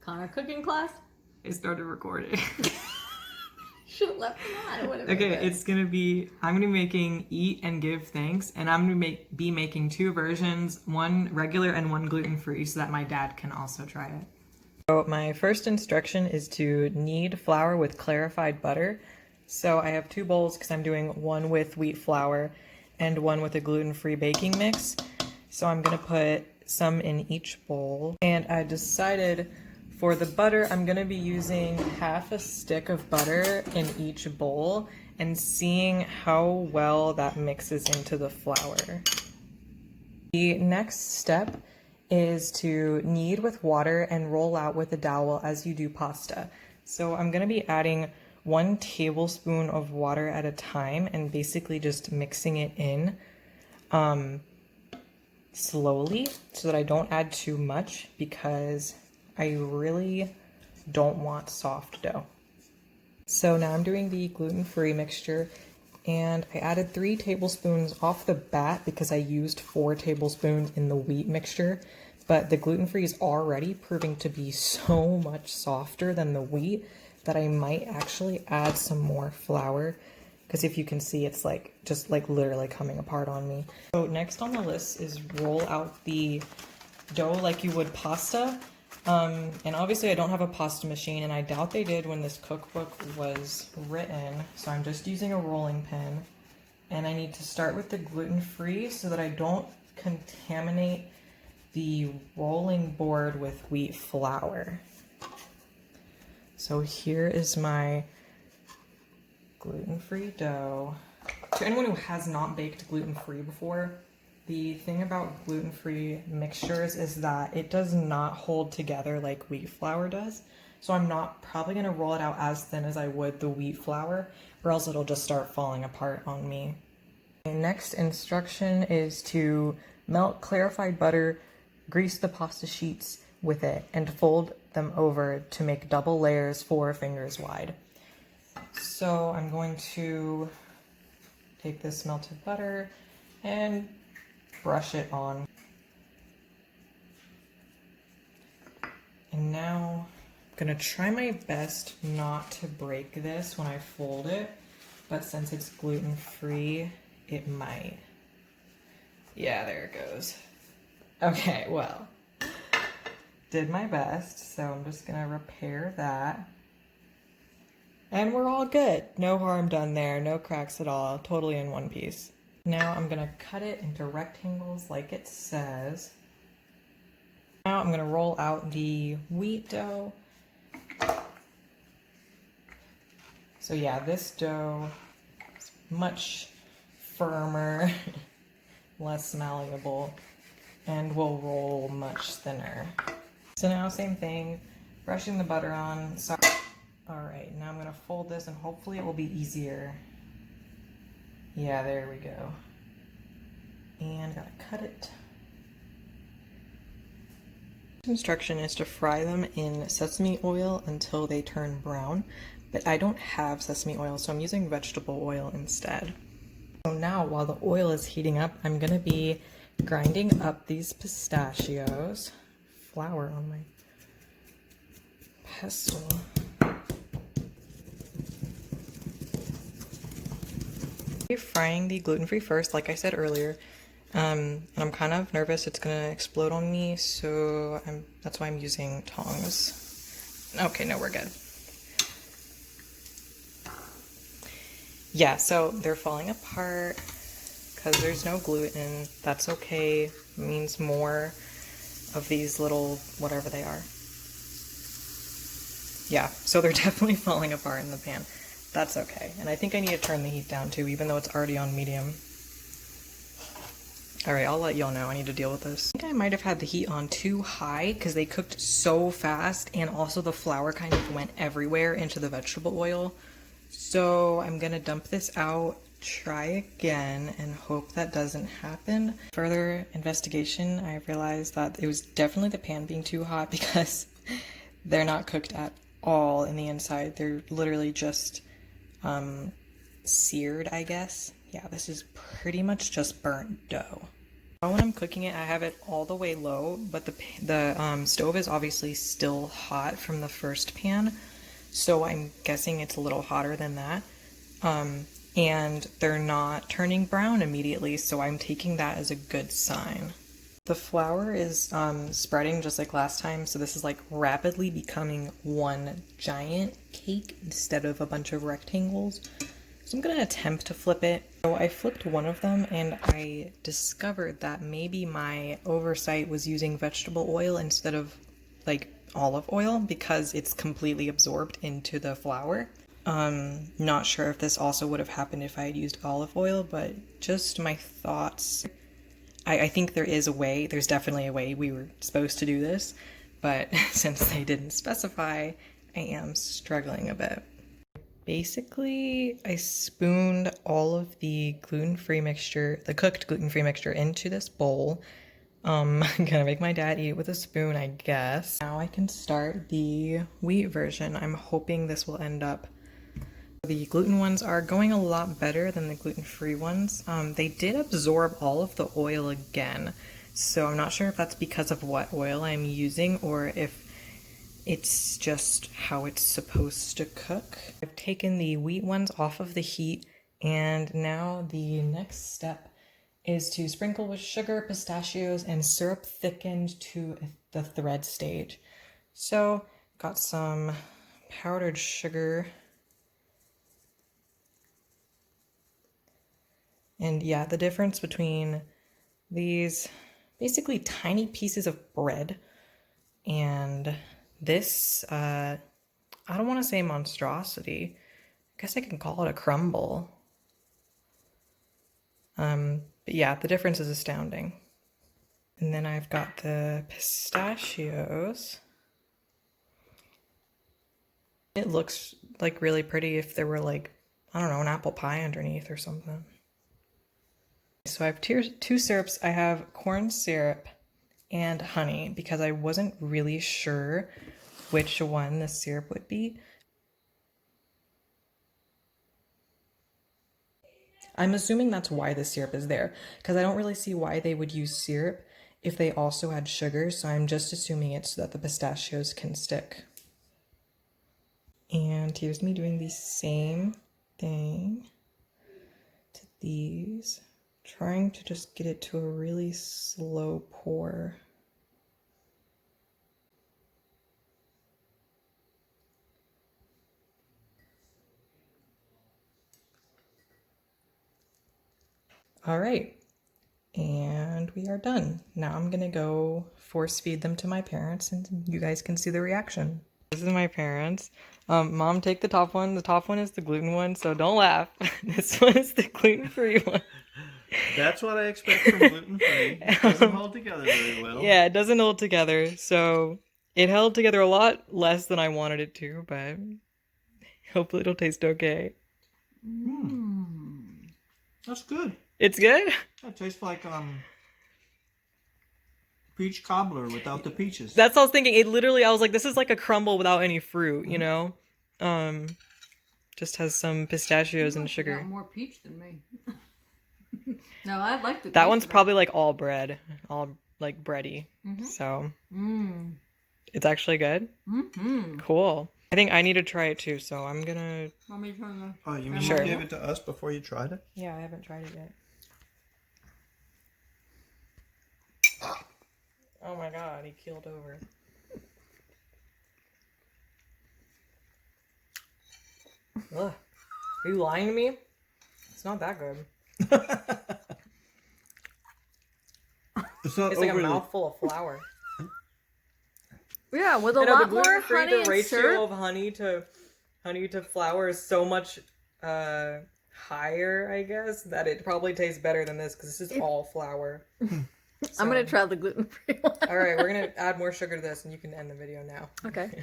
Connor cooking class? I started recording. Should have left it on. It would have been Okay, good. it's gonna be, I'm gonna be making Eat and Give Thanks, and I'm gonna be making two versions, one regular and one gluten-free, so that my dad can also try it. So my first instruction is to knead flour with clarified butter. So I have two bowls because I'm doing one with wheat flour and one with a gluten-free baking mix. So I'm gonna put some in each bowl. And I decided for the butter, I'm gonna be using half a stick of butter in each bowl and seeing how well that mixes into the flour. The next step is to knead with water and roll out with a dowel as you do pasta. So I'm gonna be adding 1 tablespoon of water at a time and basically just mixing it in slowly so that I don't add too much because I really don't want soft dough. So now I'm doing the gluten-free mixture and I added 3 tablespoons off the bat because I used 4 tablespoons in the wheat mixture, but the gluten-free is already proving to be so much softer than the wheat that I might actually add some more flour because if you can see, it's like just like literally coming apart on me. So next on the list is roll out the dough like you would pasta. And obviously I don't have a pasta machine and I doubt they did when this cookbook was written. So I'm just using a rolling pin and I need to start with the gluten-free so that I don't contaminate the rolling board with wheat flour. So here is my gluten-free dough. To anyone who has not baked gluten-free before, the thing about gluten-free mixtures is that it does not hold together like wheat flour does. So I'm not probably gonna roll it out as thin as I would the wheat flour, or else it'll just start falling apart on me. The next instruction is to melt clarified butter, grease the pasta sheets with it, and fold them over to make double layers 4 fingers wide. So I'm going to take this melted butter and brush it on. And now I'm gonna try my best not to break this when I fold it, but since it's gluten-free, it might. Yeah, there it goes. Okay, well, did my best, so I'm just gonna repair that. And we're all good. No harm done there, no cracks at all, totally in one piece. Now I'm gonna cut it into rectangles like it says. Now I'm gonna roll out the wheat dough. So yeah, this dough is much firmer, less malleable, and will roll much thinner. So now same thing, brushing the butter on. Sorry. All right, now I'm gonna fold this and hopefully it will be easier. Yeah, there we go. And gotta cut it. Instruction is to fry them in sesame oil until they turn brown, but I don't have sesame oil, so I'm using vegetable oil instead. So now while the oil is heating up, I'm gonna be grinding up these pistachios. Flour on my pestle. Frying the gluten-free first, like I said earlier, and I'm kind of nervous it's gonna explode on me, so that's why I'm using tongs. Okay, no, we're good. Yeah, so they're falling apart because there's no gluten. That's okay. It means more of these little whatever they are. Yeah, so they're definitely falling apart in the pan. That's okay. And I think I need to turn the heat down too, even though it's already on medium. All right, I'll let y'all know. I need to deal with this. I think I might have had the heat on too high because they cooked so fast and also the flour kind of went everywhere into the vegetable oil. So I'm gonna dump this out, try again, and hope that doesn't happen. Further investigation, I realized that it was definitely the pan being too hot because they're not cooked at all in the inside. They're literally just seared, I guess. Yeah, this is pretty much just burnt dough. When I'm cooking it, I have it all the way low, but the stove is obviously still hot from the first pan, so I'm guessing it's a little hotter than that. And they're not turning brown immediately, so I'm taking that as a good sign. The flour is spreading just like last time, so this is like rapidly becoming one giant cake instead of a bunch of rectangles. So I'm gonna attempt to flip it. So I flipped one of them and I discovered that maybe my oversight was using vegetable oil instead of like olive oil because it's completely absorbed into the flour. Not sure if this also would have happened if I had used olive oil, but just my thoughts. I think there is a way, there's definitely a way we were supposed to do this, but since they didn't specify, I am struggling a bit. Basically, I spooned all of the gluten-free mixture, the cooked gluten-free mixture, into this bowl. I'm gonna make my dad eat it with a spoon, I guess. Now I can start the wheat version. I'm hoping this will end up. The gluten ones are going a lot better than the gluten-free ones. They did absorb all of the oil again, so I'm not sure if that's because of what oil I'm using or if it's just how it's supposed to cook. I've taken the wheat ones off of the heat, and now the next step is to sprinkle with sugar, pistachios, and syrup thickened to the thread stage. So, got some powdered sugar. And yeah, the difference between these basically tiny pieces of bread and this, I don't want to say monstrosity. I guess I can call it a crumble. But yeah, the difference is astounding. And then I've got the pistachios. It looks like really pretty if there were like, I don't know, an apple pie underneath or something. So I have two syrups. I have corn syrup and honey because I wasn't really sure which one the syrup would be. I'm assuming that's why the syrup is there because I don't really see why they would use syrup if they also had sugar, so I'm just assuming it's so that the pistachios can stick. And here's me doing the same thing to these. Trying to just get it to a really slow pour. All right, and we are done. Now I'm gonna go force feed them to my parents and you guys can see the reaction. This is my parents. Mom, take the top one. The top one is the gluten one, so don't laugh. This one is the gluten-free one. That's what I expect from gluten-free. It doesn't hold together very well. Yeah, it doesn't hold together. So it held together a lot less than I wanted it to, but hopefully it'll taste okay. That's good. It's good? That tastes like peach cobbler without the peaches. That's what I was thinking. It literally, I was like, this is like a crumble without any fruit, you know? Just has some pistachios and sugar. Got more peach than me. No, I like the That one's probably like all bread, all like bready. So it's actually good. Cool. I think I need to try it too, so I'm gonna. Want me to turn the... Oh, you mean Sure. you gave it to us before you tried it? Yeah, I haven't tried it yet. Oh my god, he keeled over. Ugh. Are you lying to me? It's not that good. It's not It's like a overly... mouthful of flour. Yeah, with a I know, lot the more gluten-free, honey the and ratio syrup. of honey to flour is so much higher, I guess, that it probably tastes better than this because this is all flour. I'm gonna try the gluten-free one. All right, we're gonna add more sugar to this, and you can end the video now. Okay.